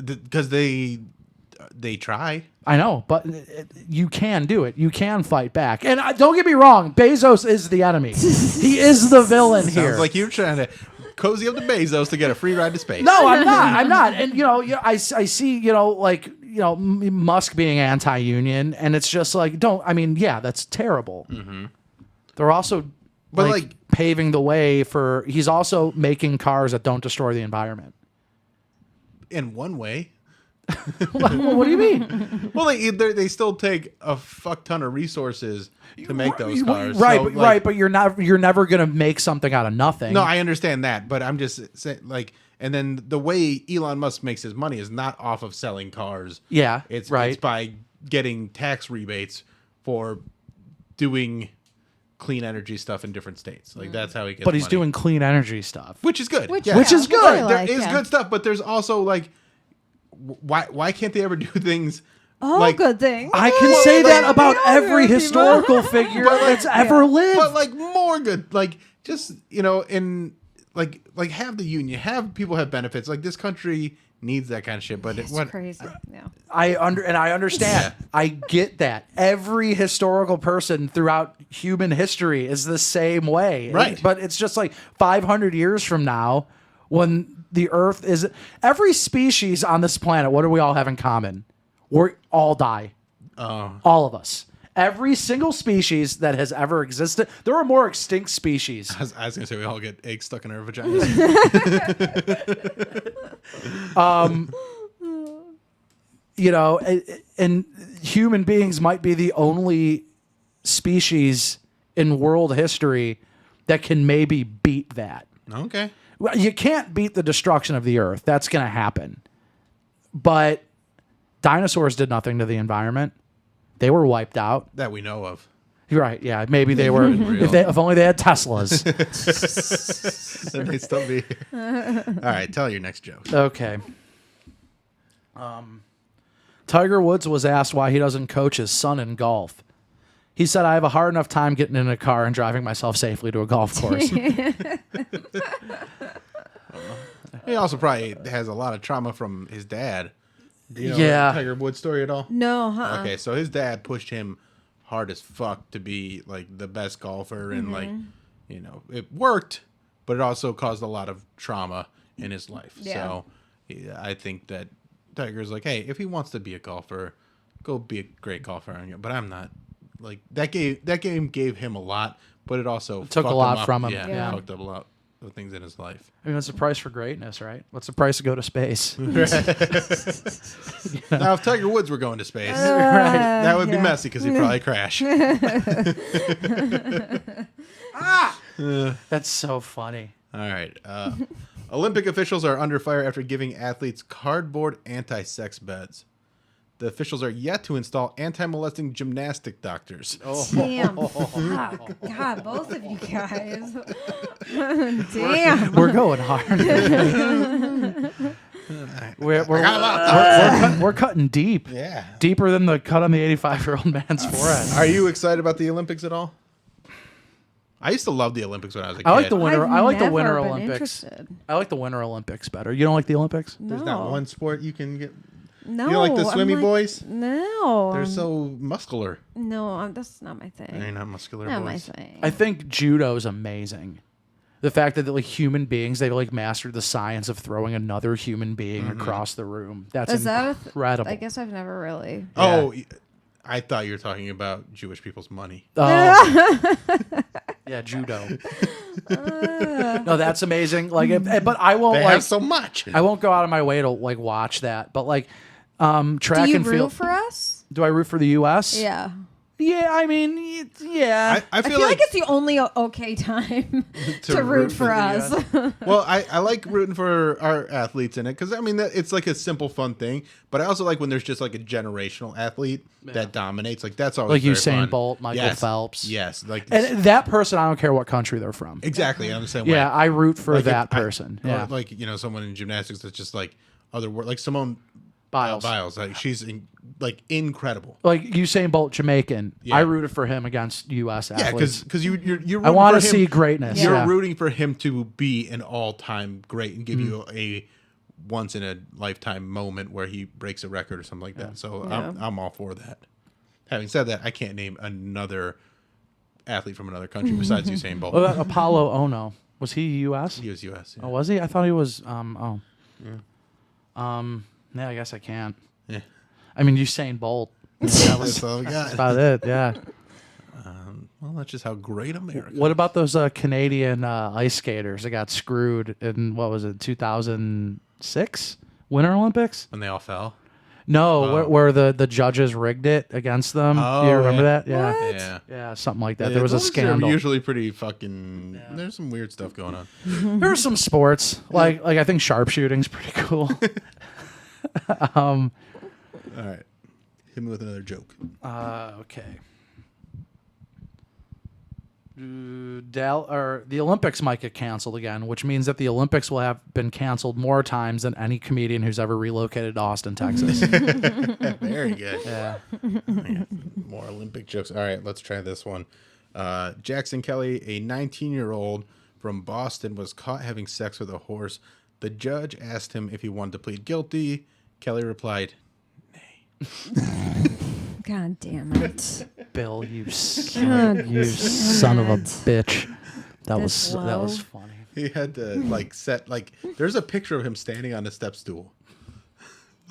Because they try. I know, but you can do it. You can fight back. And don't get me wrong, Bezos is the enemy. He is the villain here. Sounds like you're trying to cozy up to Bezos to get a free ride to space. No, I'm not. I'm not. And I see Musk being anti-union, and it's just like that's terrible. Mm-hmm. They're also paving the way for. He's also making cars that don't destroy the environment. In one way. What do you mean? Well, they still take a fuck ton of resources to make those cars. Right, So, right, but you're never gonna make something out of nothing. No, I understand that, but I'm just saying, like, and then the way Elon Musk makes his money is not off of selling cars. Yeah, It's right. It's by getting tax rebates for doing clean energy stuff in different states. Like that's how he gets. But he's money. doing clean energy stuff. Which is good. Which Yeah. Which is good. I There like, is yeah. good stuff, but there's also like, why can't they ever do things? Oh, like, good thing. I can say that about every people. historical figure But, like, that's ever lived. But like more good, like just in like have the union, have people have benefits. Like this country needs that kind of shit. But It's what? crazy. Yeah. I understand. Yeah. I get that. Every historical person throughout human history is the same way. Right. But it's just like 500 years from now when the Earth is... Every species on this planet, what do we all have in common? We all die. All of us. Every single species that has ever existed. There are more extinct species. I was going to say we all get eggs stuck in our vaginas. You know, and human beings might be the only species in world history that can maybe beat that. Okay. Well, you can't beat the destruction of the Earth. That's going to happen. But dinosaurs did nothing to the environment. They were wiped out. That we know of. You're right. Yeah, maybe they were. if only they had Teslas. Then they'd still be here. All right, tell your next joke. Okay. Tiger Woods was asked why he doesn't coach his son in golf. He said, "I have a hard enough time getting in a car and driving myself safely to a golf course." He also probably has a lot of trauma from his dad. Do you know Yeah. the Tiger Woods story at all? No, huh? Okay, so his dad pushed him hard as fuck to be like the best golfer, and like, you know, it worked, but it also caused a lot of trauma in his life. Yeah. So I think that Tiger's like, hey, if he wants to be a golfer, go be a great golfer. But I'm not. Like that game gave him a lot, but it also Took a fucked lot him up. from him. Yeah, Yeah. fucked up a lot of things in his life. I mean, what's the price for greatness, right? What's the price to go to space? Now, if Tiger Woods were going to space, Right. that would be messy because he'd probably crash. That's so funny. All right. Olympic officials are under fire after giving athletes cardboard anti-sex beds. The officials are yet to install anti-molesting gymnastic doctors. Damn. Fuck. God, both of you guys. Damn. We're going hard. we're cutting deep. Yeah. Deeper than the cut on the 85-year-old man's forehead. Are you excited about the Olympics at all? I used to love the Olympics when I was a kid. I like the winter. I've I like the never Winter been Olympics. interested. I like the Winter Olympics better. You don't like the Olympics? No. There's not one sport you can get. No. You don't like the I'm swimmy like, boys? No. They're so muscular. No, that's not my thing. They're not muscular Not my boys. thing. I think judo's amazing. The fact that like human beings, they've like mastered the science of throwing another human being across the room. That's Is that incredible. I guess I've never really. Oh, I thought you were talking about Jewish people's money. Yeah, judo. No, that's amazing. Like, but I won't They like. have so much. I won't go out of my way to like watch that. But like, track Do you and root field. for us? Do I root for the U.S.? Yeah. Yeah, I mean, yeah. I I feel like it's the only okay time to root for us. Well, I like rooting for our athletes in it because I mean it's like a simple, fun thing. But I also like when there's just like a generational athlete that dominates. Like that's always Like very Usain fun. Bolt, Michael Phelps. Yes, like And that person, I don't care what country they're from. exactly. I'm the same way. Yeah, I root for Like, that if I- person. or Yeah, like someone in gymnastics that's just like other work, like Simone Biles. like she's like incredible. Like Usain Bolt, Jamaican. Yeah. I rooted for him against U.S. Yeah, athletes. because you're I want to to see greatness. You're Yeah. rooting for him to be an all-time great and give you a once-in-a-lifetime moment where he breaks a record or something like that. So I'm all for that. Having said that, I can't name another athlete from another country besides Usain Bolt. What about Apollo Ono? Was he U.S.? He was U.S. Oh, was he? I thought he was. Yeah, I guess I can. Yeah. I mean, Usain Bolt. Yeah, that was That's all we got. about it. Yeah. Well, that's just how great America. What about those Canadian ice skaters that got screwed in what was it, 2006 Winter Olympics? When they all fell. No, where the judges rigged it against them. Oh, you remember yeah. that? Yeah. What? Yeah. Yeah, something like that. There was a Those are scandal. usually pretty fucking. There's some weird stuff going on. There are some sports like I think sharpshooting's pretty cool. All right, hit me with another joke. Okay. The Olympics might get canceled again, which means that the Olympics will have been canceled more times than any comedian who's ever relocated to Austin, Texas. Very good. Yeah. More Olympic jokes. All right, let's try this one. Jackson Kelly, a 19-year-old from Boston was caught having sex with a horse. The judge asked him if he wanted to plead guilty. Kelly replied, God damn it. Bill, you God son of a bitch. That was low. funny. he had to like set like there's a picture of him standing on a step stool.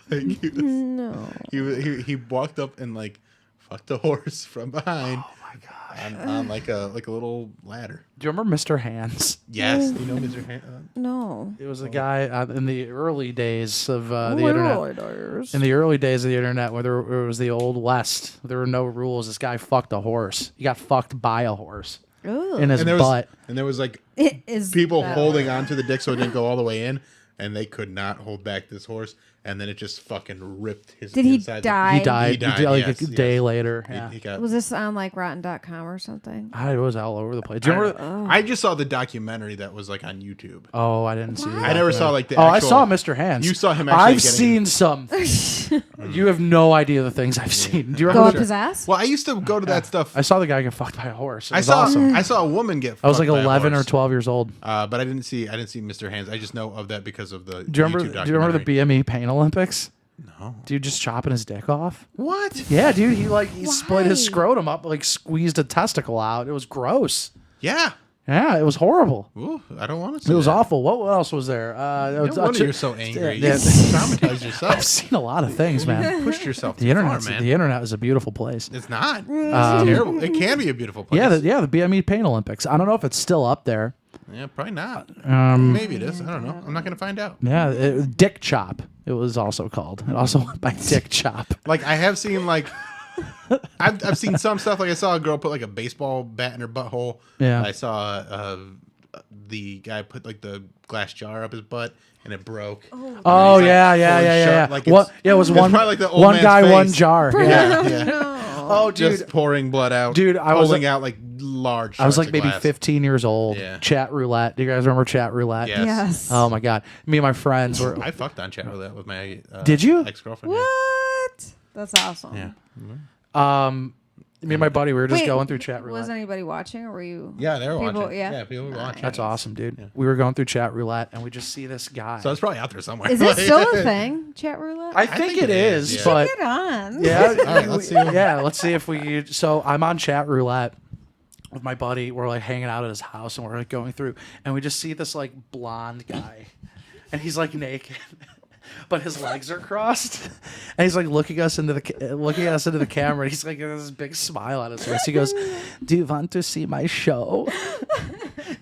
Like No. he walked up and like fucked the horse from behind. Oh my god. On like a little ladder. Do you remember Mr. Hands? Yes, you know Mr. Han- No. It was a guy in the early days of the internet. In the early days of the internet, where there was the old west, there were no rules. This guy fucked a horse. He got fucked by a horse Ooh. in his and there butt. was like It is people that holding onto the dick so it didn't go all the way in, and they could not hold back this horse, and then it just fucking ripped his. Did he inside die? He died, He died, like yes, a day yes. later. Yeah. He got. Was this on like Rotten.com or something? It was all over the place. Do you remember? I just saw the documentary that was like on YouTube. Oh, I didn't see. I never saw like the. I actual- saw Mr. Hands. You saw him actually I've getting- seen some. You have no idea the things I've seen. Do you Go remember? up his ass? Well, I used to go to that stuff. I saw the guy get fucked by a horse. It I was saw. awesome. I saw a woman get. I was like fucked by a 11 or horse. 12 years old. But I didn't see Mr. Hands. I just know of that because of the. Do you remember? YouTube Do you remember the documentary. BME Pain Olympics? No. Dude just chopping his dick off. What? Yeah, dude. He split his Why? scrotum up, like squeezed a testicle out. It was gross. Yeah. Yeah, it was horrible. Ooh, I don't want to. See It was that. awful. What else was there? No wonder you're so angry. Yeah, You traumatized I've yourself. seen a lot of things, man. Pushed yourself. The too internet, far, man. the internet is a beautiful place. It's not. It's terrible. It can be a beautiful place. Yeah, the BME Pain Olympics. I don't know if it's still up there. Yeah, probably not. Maybe it is. I don't know. I'm not gonna find out. Yeah, Dick Chop. It was also called. It also went by Dick Chop. Like I have seen like. I've seen some stuff. Like I saw a girl put like a baseball bat in her butthole. Yeah. I saw the guy put like the glass jar up his butt and it broke. Oh He's, like, yeah. fully shut, like, What? it's- Yeah, it was it's one. probably like the old one man's guy, one face. jar. Yeah. Yeah. Oh, dude. Just pouring blood out. Dude, I was holding like- out like large. I was shards like of maybe glass. 15 years old. Yeah. Chat roulette. Do you guys remember chat roulette? Yes. Yes. Oh my god. Me and my friends were. I fucked on chat roulette with my. Did you? Ex-girlfriend. What? That's awesome. Yeah. Me and my buddy, we were just Wait, going through chat roulette. Was anybody watching, or were you? Yeah, they were People- watching. yeah? People were watching. That's awesome, dude. We were going through chat roulette, and we just see this guy. So it's probably out there somewhere. Is it still a thing? Chat roulette? I think it is, yeah. but Get on. yeah, All right, let's see. yeah. Let's see if we. So I'm on chat roulette with my buddy. We're like hanging out at his house, and we're like going through, and we just see this like blonde guy, and he's like naked. But his legs are crossed, and he's like looking at us into the camera. And he's like got this big smile on his face. He goes, "Do you want to see my show?"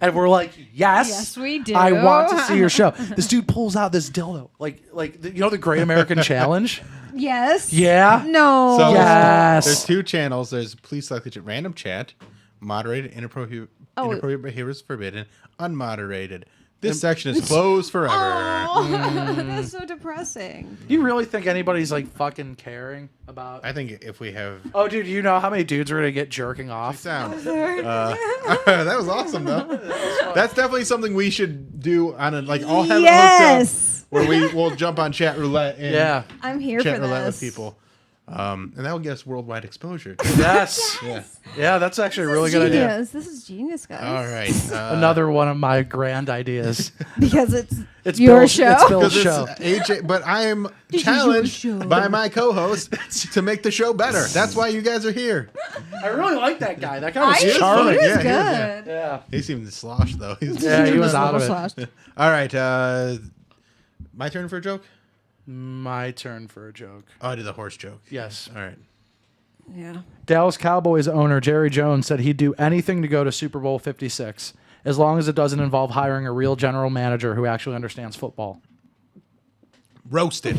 And we're like, "Yes, Yes, we do. I want to see your show." This dude pulls out this dildo, like you know the Great American Challenge. Yes. Yeah. No. So Yes. there's two channels. There's please select the random chat, moderated, inappropriate behavior is forbidden, unmoderated. This section is closed forever. Oh, that's so depressing. Do you really think anybody's like fucking caring about? I think if we have Oh, dude, you know how many dudes are gonna get jerking off? sound, that was awesome though. That's definitely something we should do on a like all have it hooked Yes. up where we will jump on chat roulette and Yeah. I'm here chat for roulette this. with people, and that will get us worldwide exposure. Yes. Yeah. Yeah, that's actually a really This is good idea. genius. This is genius, guys. All right. Another one of my grand ideas. Because it's It's your Bill's, show. It's Bill's Because show. it's AJ, but I am is your challenged show. by my co-host to make the show better. That's why you guys are here. I really like that guy. That guy was I charming. He was Yeah, he good. is, Yeah. He seemed sloshed though. Yeah, he was out of it. Slashed. All right. My turn for a joke. My turn for a joke. Oh, I did the horse joke. Yes. All right. Yeah. Dallas Cowboys owner Jerry Jones said he'd do anything to go to Super Bowl 56 as long as it doesn't involve hiring a real general manager who actually understands football. Roasted.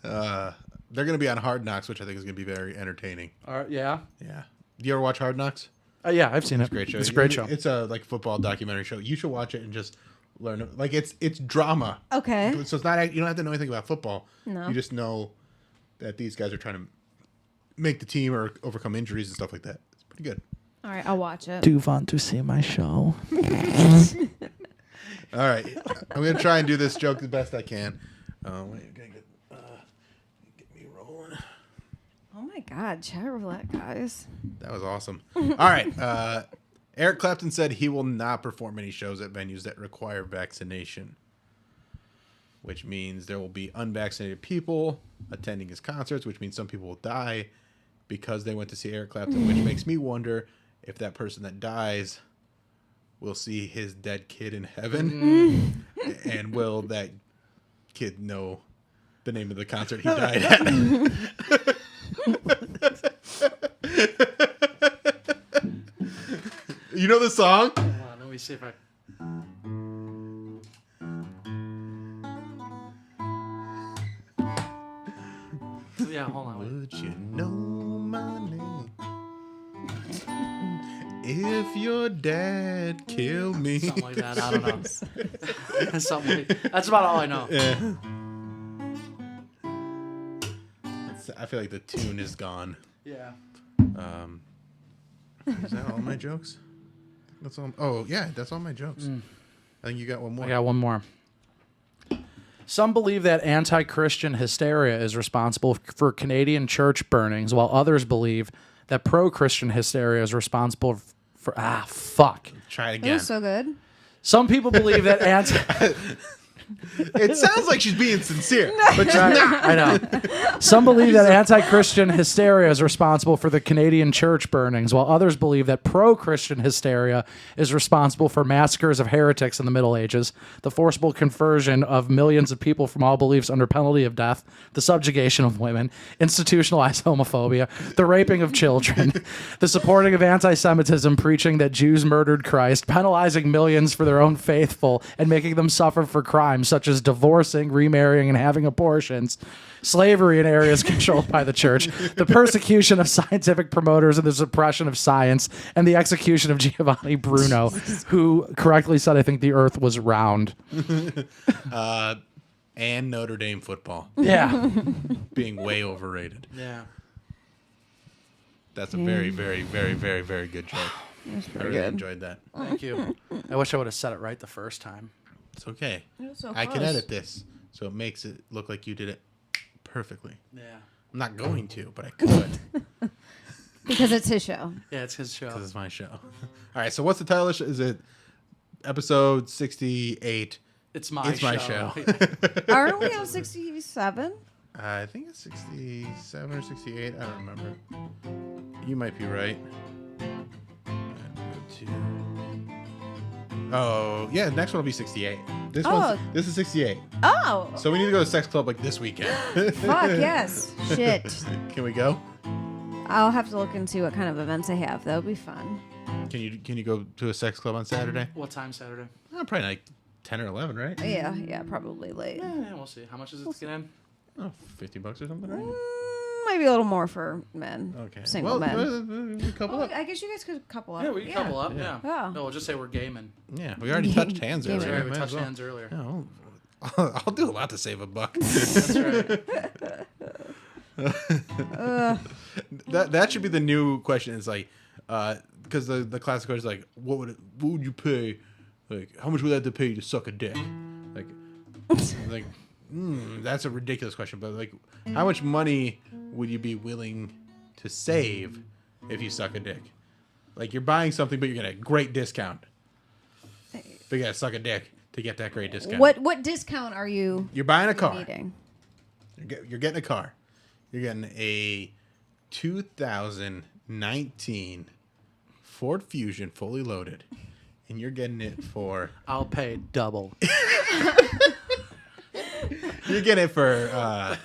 They're going to be on Hard Knocks, which I think is going to be very entertaining. Yeah. Yeah. Do you ever watch Hard Knocks? Yeah, I've seen it. Great show. It's a great show. It's a like football documentary show. You should watch it and just learn. Like it's drama. Okay. So it's not. You don't have to know anything about football. No. You just know that these guys are trying to make the team or overcome injuries and stuff like that. It's pretty good. All right, I'll watch it. Do you want to see my show? All right, I'm gonna try and do this joke the best I can. Wait, gotta get me rolling. Oh my God, chat roulette, guys. That was awesome. All right, Eric Clapton said he will not perform any shows at venues that require vaccination, which means there will be unvaccinated people attending his concerts, which means some people will die because they went to see Eric Clapton, which makes me wonder if that person that dies will see his dead kid in heaven, and will that kid know the name of the concert he died at? You know the song? Hold on, let me see if I... Yeah, hold on. Would you know my name if your dad killed me? Something like that. I don't know. That's about all I know. Yeah. I feel like the tune is gone. Yeah. Is that all my jokes? That's all. Oh yeah, that's all my jokes. I think you got one more. I got one more. Some believe that anti-Christian hysteria is responsible for Canadian church burnings, while others believe that pro-Christian hysteria is responsible for... fuck. Try it That again. was so good. Some people believe that It sounds like she's being sincere, but she's not. I know. Some believe that anti-Christian hysteria is responsible for the Canadian church burnings, while others believe that pro-Christian hysteria is responsible for massacres of heretics in the Middle Ages, the forcible conversion of millions of people from all beliefs under penalty of death, the subjugation of women, institutionalized homophobia, the raping of children, the supporting of anti-Semitism, preaching that Jews murdered Christ, penalizing millions for their own faithful, and making them suffer for crimes such as divorcing, remarrying, and having abortions, slavery in areas controlled by the church, the persecution of scientific promoters and the suppression of science, and the execution of Giovanni Bruno, who correctly said, I think, the earth was round. And Notre Dame football Yeah. being way overrated. Yeah. That's a very, very, very, very, very good joke. That's I pretty really good. enjoyed that. Thank you. I wish I would have said it right the first time. It's okay. It was so I can close. edit this, so it makes it look like you did it perfectly. Yeah. I'm not going to, but I could Because it's his show. Yeah, it's his show. because it's my show. All right, so what's the title of the show? Is it episode 68? It's my It's show. my show. Aren't we on 67? I think it's 67 or 68. I don't remember. You might be right. Oh, yeah, next one will be 68. This is 68. Oh. So we need to go to Sex Club like this weekend. Fuck, yes. Shit. Can we go? I'll have to look and see what kind of events they have. That would be fun. Can you go to a sex club on Saturday? What time Saturday? Probably like 10 or 11, right? Yeah, probably late. Yeah, we'll see. How much is it to get in? Oh, $50 or something, right? Maybe a little more for men. Okay. Single men. A couple up. I guess you guys could couple up. Yeah, we can couple up. Yeah. Yeah. No, we'll just say we're gaming. Yeah, we already touched hands Gaming. earlier. Sorry, we Might as touched well. hands earlier. Yeah, I'll do a lot to save a buck. That's right. That should be the new question. It's like, because the classic question is like, what would you pay? Like, how much would that have to pay to suck a dick? Like, that's a ridiculous question. But like, how much money would you be willing to save if you suck a dick? Like, you're buying something, but you're getting a great discount. But you gotta suck a dick to get that great discount. What discount are you You're buying a car. needing? You're getting a car. You're getting a 2019 Ford Fusion fully loaded, and you're getting it for. I'll pay double. You're getting it for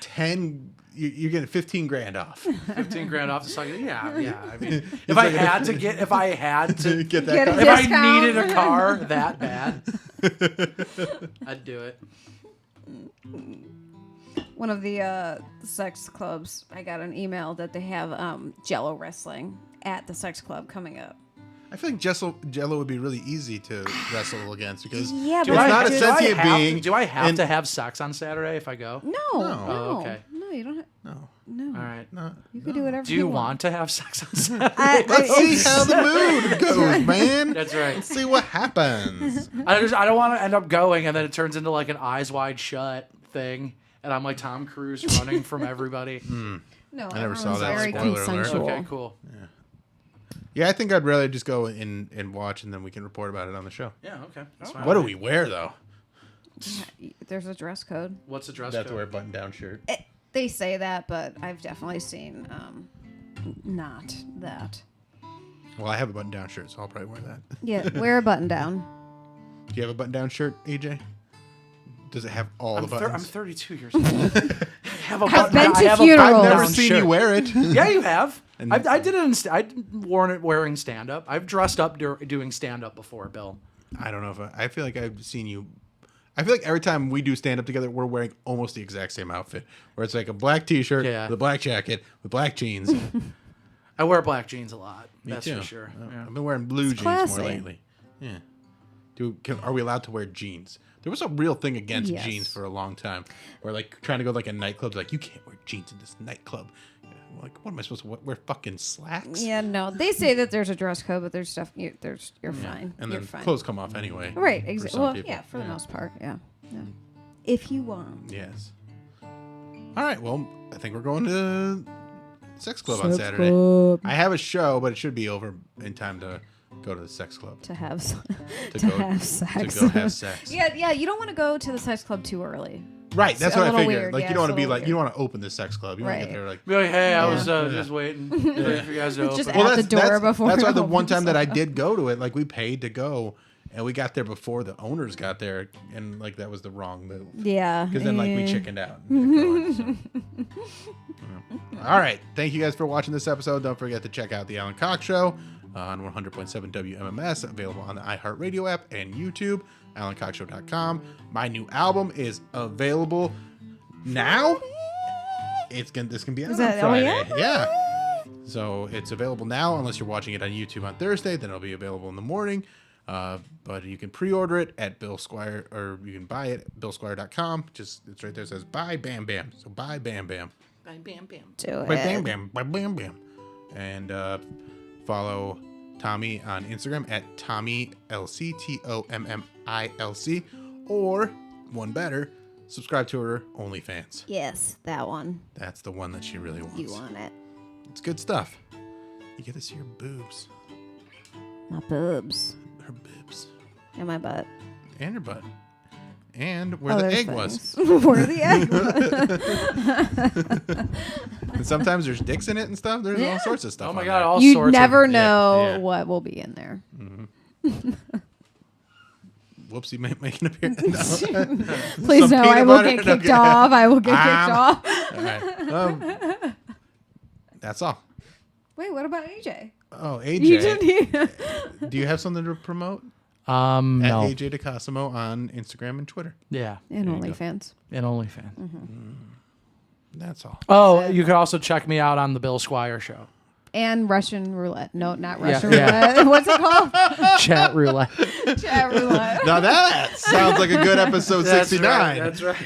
10. You're getting 15 grand off. 15 grand off the suck. Yeah. I mean, if It's I like had to get get that Get car. it. if I Discount. needed a car that bad, I'd do it. One of the sex clubs, I got an email that they have Jello wrestling at the sex club coming up. I feel like Jello would be really easy to wrestle against because Yeah, it's but not a sentient being. Do I have and- to have sex on Saturday if I go? No. Oh, okay. No, you don't. No, No. All right. no. You can do whatever Do you want to have sex on Saturday? Let's see how the mood goes, man. That's right. Let's see what happens. I don't want to end up going and then it turns into like an Eyes Wide Shut thing, and I'm like Tom Cruise running from everybody. No, I never saw everyone's that. very Spoiler alert. consensual. Okay, cool. Yeah, I think I'd rather just go in and watch, and then we can report about it on the show. Yeah, okay. That's fine. What do we wear though? There's a dress code. What's the dress That's code? wear a button-down shirt. They say that, but I've definitely seen not that. Well, I have a button-down shirt, so I'll probably wear that. Yeah, wear a button down. Do you have a button-down shirt, AJ? Does it have all the I'm buttons? 32 years old. I have a I've button- been to I have a funerals. button-down I've never seen shirt. you wear it. Yeah, you have. And- I did it. I worn it wearing stand-up. I've dressed up doing stand-up before, Bill. I don't know if I feel like I've seen you. I feel like every time we do stand up together, we're wearing almost the exact same outfit, where it's like a black T-shirt Yeah. with a black jacket with black jeans. I wear black jeans a lot. Me That's too. for sure. Yeah. I've been wearing blue jeans classy. more lately. Yeah. Are we allowed to wear jeans? There was a real thing against Yes. jeans for a long time. Where like trying to go like a nightclub, like you can't wear jeans in this nightclub. I'm like, what am I supposed to wear? Fucking slacks? Yeah, no. They say that there's a dress code, but there's stuff. You're fine. And you're then fine. clothes come off anyway. Right. for Exactly. some Well, people. yeah, for the most part, yeah. If you want. Yes. All right. Well, I think we're going to Sex Club on Saturday. I have a show, but it should be over in time to go to the Sex Club. To have To to go- have sex. To go have sex. Yeah. You don't want to go to the sex club too early. Right. That's a what I little figured. weird, Like yeah, you don't want to it's a be little like you don't want to open the sex club. You want to Right. get there like. Be like, hey, I Yeah. was just waiting for you guys to Just open. at the door before That's why it the one opens time that I up. did go to it, like we paid to go, and we got there before the owners got there, and like that was the wrong move. Yeah. Because then, like, we chickened out. and kept going, so. Yeah. All right. Thank you guys for watching this episode. Don't forget to check out The Alan Cox Show on 100.7 WMMS, available on the iHeartRadio app and YouTube, AlanCoxShow.com. My new album is available now. This can be out on that- oh, Friday. yeah? Yeah. So it's available now, unless you're watching it on YouTube on Thursday. Then it'll be available in the morning. But you can pre-order it at Bill Squire, or you can buy it at BillSquire.com. Just it's right there. It says "Buy Bam Bam." So buy Bam Bam. Bam, bam, bam. Do Buy Bam it. Bam. Buy Bam Bam. And follow Tommy on Instagram at TommyLC, TOMMILC, or one better, subscribe to her OnlyFans. Yes, that one. That's the one that she really wants. You want it. It's good stuff. You get to see her boobs, My boobs. her boobs, And my butt. and her butt, and where Other the egg things. was. Where the egg was. And sometimes there's dicks in it and stuff. There's all sorts of stuff. Oh my on God! there. All You sorts. never of, know yeah. what will be in there. Whoopsie, making an appearance. No. Please Some no, I peanut will butter? get No, kicked okay. off. I will get kicked off. All right. That's all. Wait, what about AJ? Oh, You AJ. didn't. Do you have something to promote? No. At AJ DeCosimo on Instagram and Twitter. Yeah, And OnlyFans. and OnlyFans. That's all. Oh, you could also check me out on the Bill Squire Show. And Russian roulette. No, not Yeah, Russian yeah. roulette. What's it called? Chat roulette. Chat roulette. Now that sounds like a good episode 69. That's right.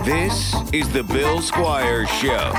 This is the Bill Squire Show.